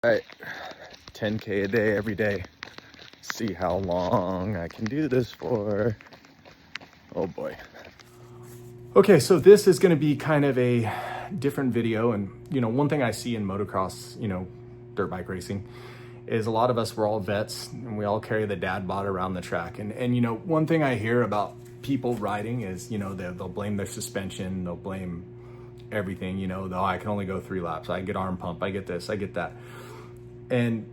All right, 10K a day every day. See how long I can do this for. Oh boy. Okay, so this is going to be kind of a different video. And, one thing I see in motocross, dirt bike racing, is a lot of us, we're all vets and we all carry the dad bod around the track. And one thing I hear about people riding is, they'll blame their suspension, they'll blame everything, I can only go 3 laps, I get arm pump, I get this, I get that. And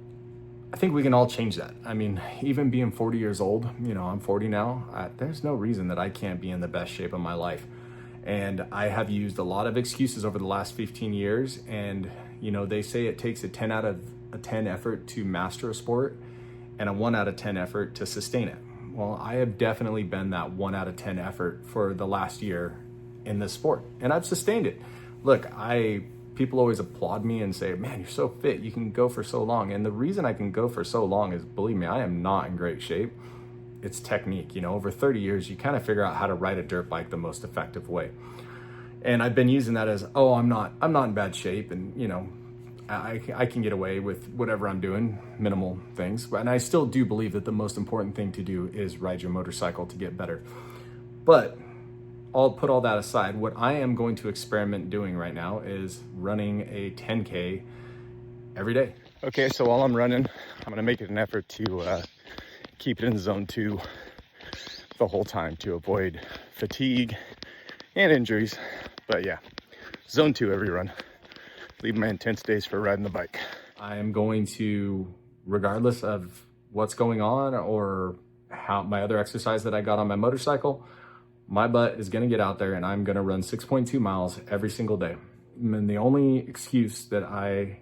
I think we can all change that. I mean, even being 40 years old, I'm 40 now, there's no reason that I can't be in the best shape of my life. And I have used a lot of excuses over the last 15 years. And, they say it takes a 10 out of a 10 effort to master a sport and a 1 out of 10 effort to sustain it. Well, I have definitely been that 1 out of 10 effort for the last year in this sport, and I've sustained it. Look, people always applaud me and say, man, you're so fit, you can go for so long. And the reason I can go for so long is, believe me, I am not in great shape. It's technique. Over 30 years, you kind of figure out how to ride a dirt bike the most effective way. And I've been using that as, I'm not in bad shape. And, I can get away with whatever I'm doing, minimal things. And I still do believe that the most important thing to do is ride your motorcycle to get better. But I'll put all that aside. What I am going to experiment doing right now is running a 10K every day. Okay, so while I'm running, I'm gonna make it an effort to keep it in zone 2 the whole time to avoid fatigue and injuries. But yeah, zone 2 every run. Leave my intense days for riding the bike. I am going to, regardless of what's going on or how my other exercise that I got on my motorcycle, my butt is gonna get out there and I'm gonna run 6.2 miles every single day. And the only excuse that I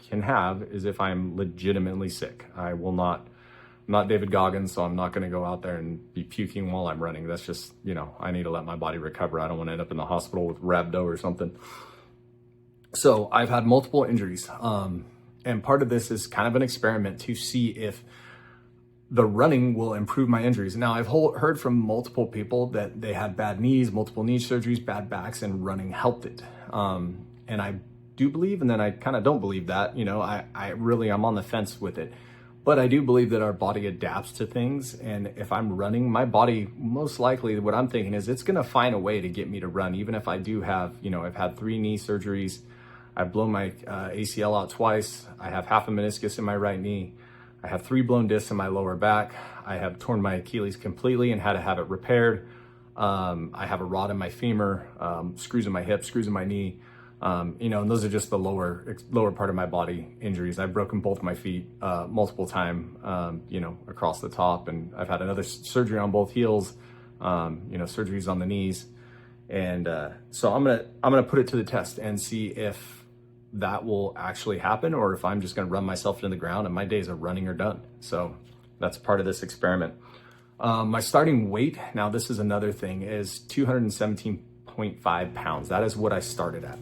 can have is if I'm legitimately sick. I'm not David Goggins, so I'm not gonna go out there and be puking while I'm running. That's just, I need to let my body recover. I don't wanna end up in the hospital with rhabdo or something. So I've had multiple injuries. And part of this is kind of an experiment to see if the running will improve my injuries. Now, I've heard from multiple people that they had bad knees, multiple knee surgeries, bad backs, and running helped it. And I do believe, and then I kind of don't believe that, I'm on the fence with it. But I do believe that our body adapts to things. And if I'm running, my body, most likely what I'm thinking is it's gonna find a way to get me to run. Even if I do have, I've had 3 knee surgeries, I've blown my ACL out twice, I have half a meniscus in my right knee, I have 3 blown discs in my lower back. I have torn my Achilles completely and had to have it repaired. I have a rod in my femur, screws in my hip, screws in my knee. And those are just the lower part of my body injuries. I've broken both my feet multiple times, across the top, and I've had another surgery on both heels, surgeries on the knees. And so I'm gonna put it to the test and see if that will actually happen, or if I'm just gonna run myself into the ground and my days of running are done. So that's part of this experiment. My starting weight, now this is another thing, is 217.5 pounds. That is what I started at.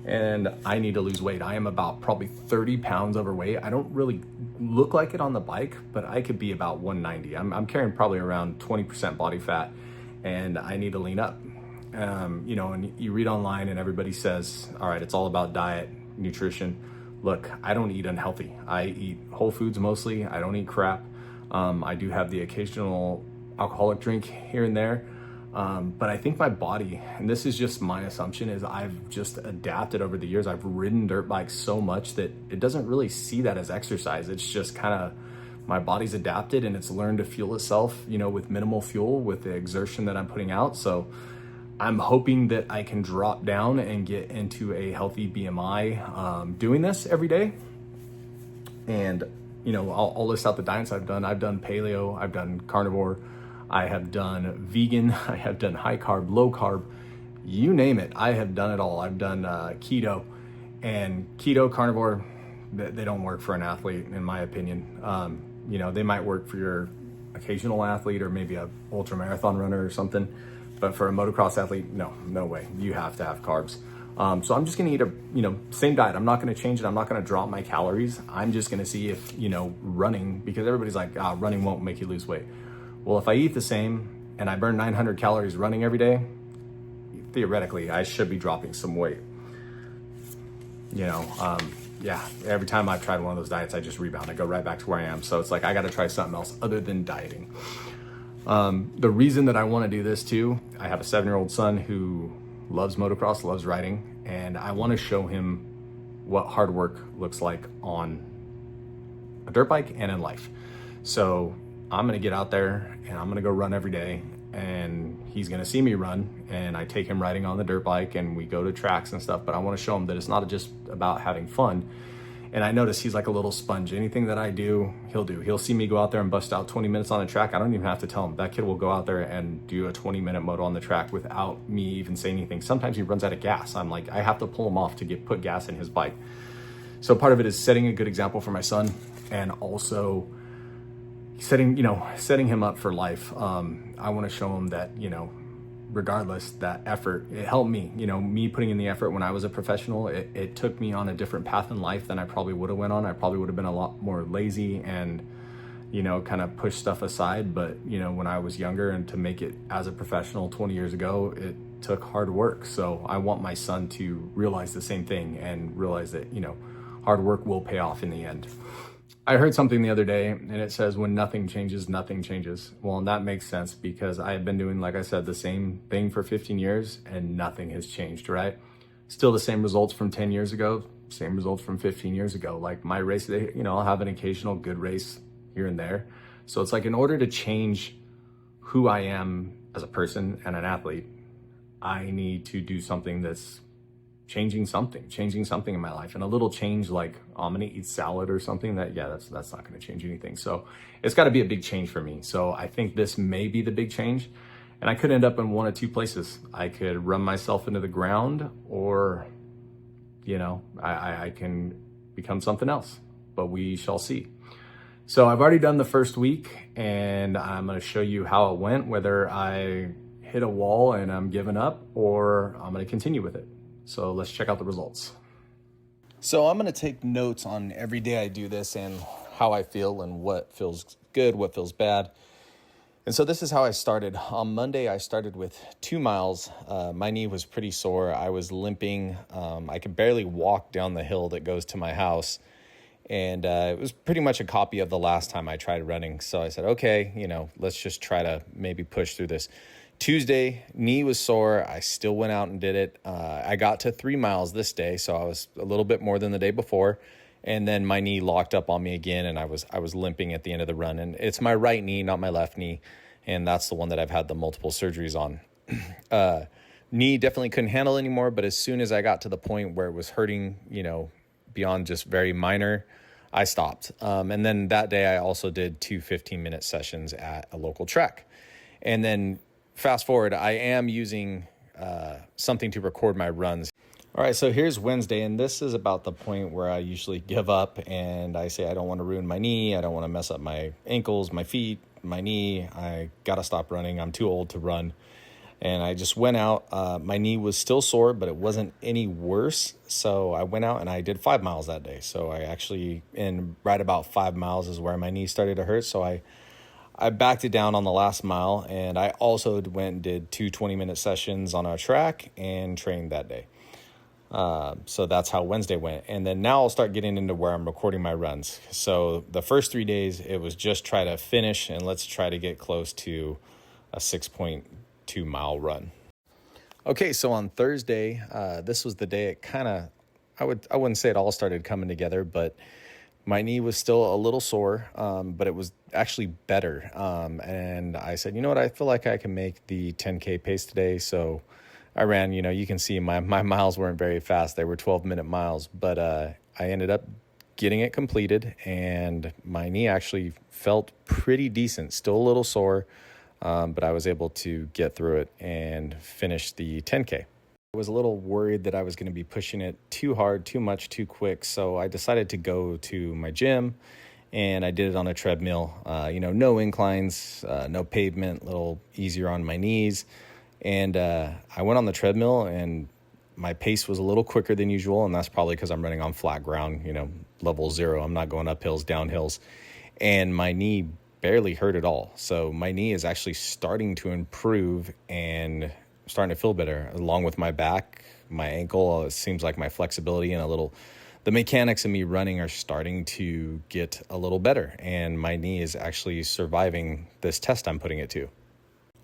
And I need to lose weight. I am about probably 30 pounds overweight. I don't really look like it on the bike, but I could be about 190. I'm carrying probably around 20% body fat, and I need to lean up. And you read online and everybody says, all right, it's all about diet, nutrition. Look, I don't eat unhealthy. I eat whole foods mostly. I don't eat crap. I do have the occasional alcoholic drink here and there. But I think my body, and this is just my assumption, is I've just adapted over the years. I've ridden dirt bikes so much that it doesn't really see that as exercise. It's just kind of, my body's adapted and it's learned to fuel itself, with minimal fuel, with the exertion that I'm putting out. So I'm hoping that I can drop down and get into a healthy BMI doing this every day. And, I'll list out the diets I've done. I've done paleo, I've done carnivore, I have done vegan, I have done high carb, low carb, you name it. I have done it all. I've done keto, and keto, carnivore, they don't work for an athlete, in my opinion. They might work for your occasional athlete or maybe a ultra marathon runner or something. But for a motocross athlete, no way. You have to have carbs. So I'm just gonna eat same diet. I'm not gonna change it. I'm not gonna drop my calories. I'm just gonna see if, running, because everybody's like, running won't make you lose weight. Well, if I eat the same and I burn 900 calories running every day, theoretically, I should be dropping some weight. yeah, every time I've tried one of those diets, I just rebound. I go right back to where I am. So it's like, I got to try something else other than dieting. The reason that I want to do this too, I have a 7-year-old son who loves motocross, loves riding, and I want to show him what hard work looks like on a dirt bike and in life. So I'm going to get out there and I'm going to go run every day, and he's going to see me run, and I take him riding on the dirt bike and we go to tracks and stuff. But I want to show him that it's not just about having fun. And I notice he's like a little sponge. Anything that I do, he'll do. He'll see me go out there and bust out 20 minutes on a track. I don't even have to tell him. That kid will go out there and do a 20-minute moto on the track without me even saying anything. Sometimes he runs out of gas. I'm like, I have to pull him off to put gas in his bike. So part of it is setting a good example for my son, and also setting him up for life. I want to show him that, regardless, that effort, it helped me. Me putting in the effort when I was a professional, it took me on a different path in life than I probably would have went on. I probably would have been a lot more lazy and, kind of push stuff aside. But, when I was younger, and to make it as a professional 20 years ago, it took hard work. So I want my son to realize the same thing and realize that, hard work will pay off in the end. I heard something the other day, and it says, when nothing changes, nothing changes. Well, and that makes sense, because I have been doing, like I said, the same thing for 15 years and nothing has changed, right? Still the same results from 10 years ago, same results from 15 years ago. Like my race today, I'll have an occasional good race here and there. So it's like, in order to change who I am as a person and an athlete, I need to do something that's changing something in my life. And a little change, like, oh, I'm gonna eat salad or something, that's not gonna change anything. So it's gotta be a big change for me. So I think this may be the big change, and I could end up in one of two places. I could run myself into the ground, or, I can become something else, but we shall see. So I've already done the first week, and I'm gonna show you how it went, whether I hit a wall and I'm giving up, or I'm gonna continue with it. So let's check out the results. So I'm going to take notes on every day I do this and how I feel and what feels good, what feels bad. And so this is how I started. On Monday, I started with 2 miles. My knee was pretty sore. I was limping. I could barely walk down the hill that goes to my house. And it was pretty much a copy of the last time I tried running. So I said, okay, let's just try to maybe push through this. Tuesday, knee was sore. I still went out and did it. I got to 3 miles this day, so I was a little bit more than the day before. And then my knee locked up on me again, and I was limping at the end of the run. And it's my right knee, not my left knee, and that's the one that I've had the multiple surgeries on. Knee definitely couldn't handle anymore, but as soon as I got to the point where it was hurting, beyond just very minor, I stopped. And then that day, I also did 2 15-minute sessions at a local track. And then fast forward, I am using something to record my runs. All right, so here's Wednesday, and this is about the point where I usually give up and I say I don't want to ruin my knee. I don't want to mess up my ankles, my feet, my knee. I got to stop running. I'm too old to run. And I just went out. My knee was still sore, but it wasn't any worse. So I went out and I did 5 miles that day. So I actually, in right about 5 miles is where my knee started to hurt. So I backed it down on the last mile, and I also went and did 2 20-minute sessions on our track and trained that day. So that's how Wednesday went. And then now I'll start getting into where I'm recording my runs. So the first 3 days, it was just try to finish, and let's try to get close to a 6.2 mile run. Okay, so on Thursday, this was the day it kind of, I wouldn't say it all started coming together, but my knee was still a little sore, but it was actually better. And I said, you know what, I feel like I can make the 10K pace today. So I ran, you can see my miles weren't very fast. They were 12-minute miles, but I ended up getting it completed, and my knee actually felt pretty decent, still a little sore, but I was able to get through it and finish the 10K. I was a little worried that I was going to be pushing it too hard, too much, too quick. So I decided to go to my gym, and I did it on a treadmill. No inclines, no pavement, a little easier on my knees. And I went on the treadmill, and my pace was a little quicker than usual. And that's probably because I'm running on flat ground, level 0. I'm not going up hills, down hills. And my knee barely hurt at all. So my knee is actually starting to improve and starting to feel better, along with my back, my ankle. It seems like my flexibility and the the mechanics of me running are starting to get a little better, and my knee is actually surviving this test I'm putting it to.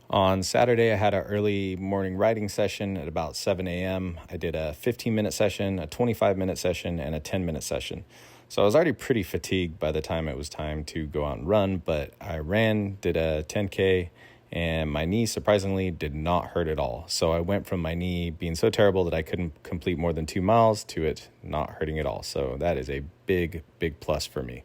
On Saturday, I had an early morning riding session at about 7 a.m. I did a 15-minute session, a 25-minute session, and a 10-minute session. So I was already pretty fatigued by the time it was time to go out and run, but I ran, did a 10K, and my knee surprisingly did not hurt at all. So I went from my knee being so terrible that I couldn't complete more than 2 miles to it not hurting at all. So that is a big, big plus for me.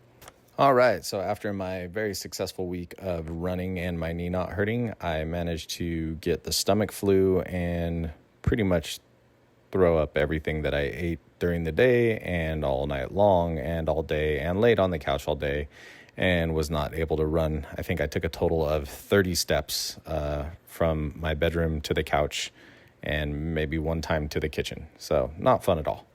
All right, so after my very successful week of running and my knee not hurting, I managed to get the stomach flu and pretty much throw up everything that I ate during the day and all night long and all day, and laid on the couch all day and was not able to run. I think I took a total of 30 steps from my bedroom to the couch and maybe one time to the kitchen. So not fun at all.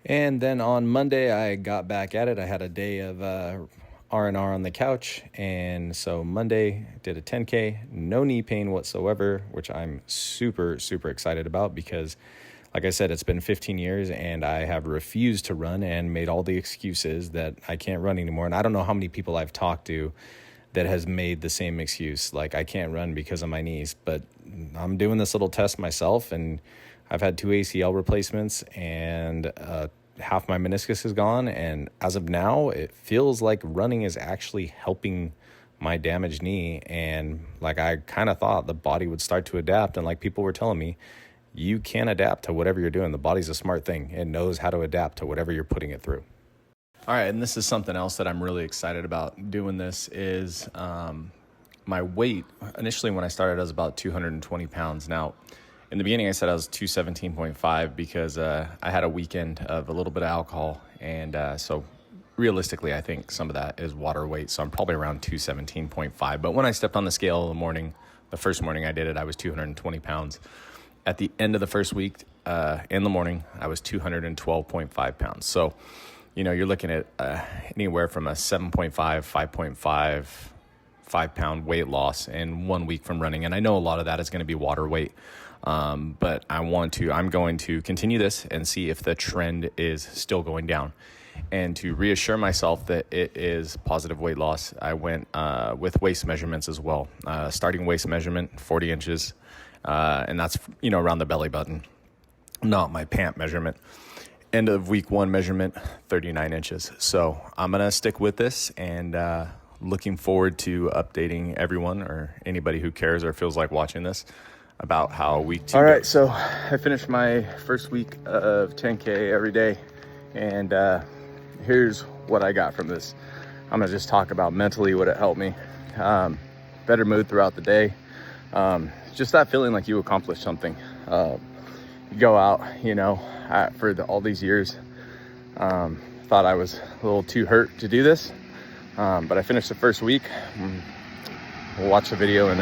And then on Monday, I got back at it. I had a day of R&R on the couch. And so Monday, did a 10K, no knee pain whatsoever, which I'm super, super excited about because, like I said, it's been 15 years and I have refused to run and made all the excuses that I can't run anymore. And I don't know how many people I've talked to that has made the same excuse, like I can't run because of my knees. But I'm doing this little test myself, and I've had 2 ACL replacements, and half my meniscus is gone. And as of now, it feels like running is actually helping my damaged knee. And like I kind of thought the body would start to adapt. And like people were telling me, you can adapt to whatever you're doing. The body's a smart thing. It knows how to adapt to whatever you're putting it through. All right, and this is something else that I'm really excited about doing this is my weight. Initially, when I started, I was about 220 pounds. Now, in the beginning, I said I was 217.5 because I had a weekend of a little bit of alcohol. And so realistically, I think some of that is water weight. So I'm probably around 217.5. But when I stepped on the scale in the morning, the first morning I did it, I was 220 pounds. At the end of the first week, in the morning, I was 212.5 pounds. So, you know, you're looking at anywhere from a 7.5, 5.5, 5-pound weight loss in 1 week from running. And I know a lot of that is going to be water weight. But I'm going to continue this and see if the trend is still going down. And to reassure myself that it is positive weight loss, I went with waist measurements as well. Starting waist measurement, 40 inches. And that's, you know, around the belly button, not my pant measurement. End of week 1 measurement, 39 inches. So I'm going to stick with this, and looking forward to updating everyone or anybody who cares or feels like watching this about how week 2 All right, goes. so I finished my first week of 10K every day, and here's what I got from this. I'm gonna just talk about mentally what it helped me. Better mood throughout the day. Just that feeling like you accomplished something. You go out, you know, all these years, thought I was a little too hurt to do this, but I finished the first week. We'll watch the video and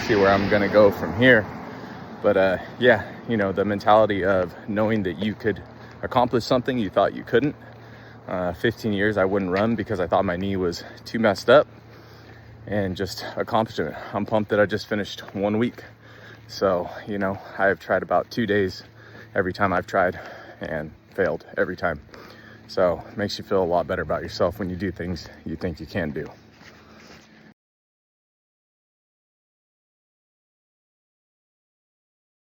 see where I'm gonna go from here. But yeah, you know, the mentality of knowing that you could accomplish something you thought you couldn't. 15 years I wouldn't run because I thought my knee was too messed up, and just accomplishing it. I'm pumped that I just finished 1 week. So, you know, I've tried about 2 days every time I've tried and failed every time. So it makes you feel a lot better about yourself when you do things you think you can do.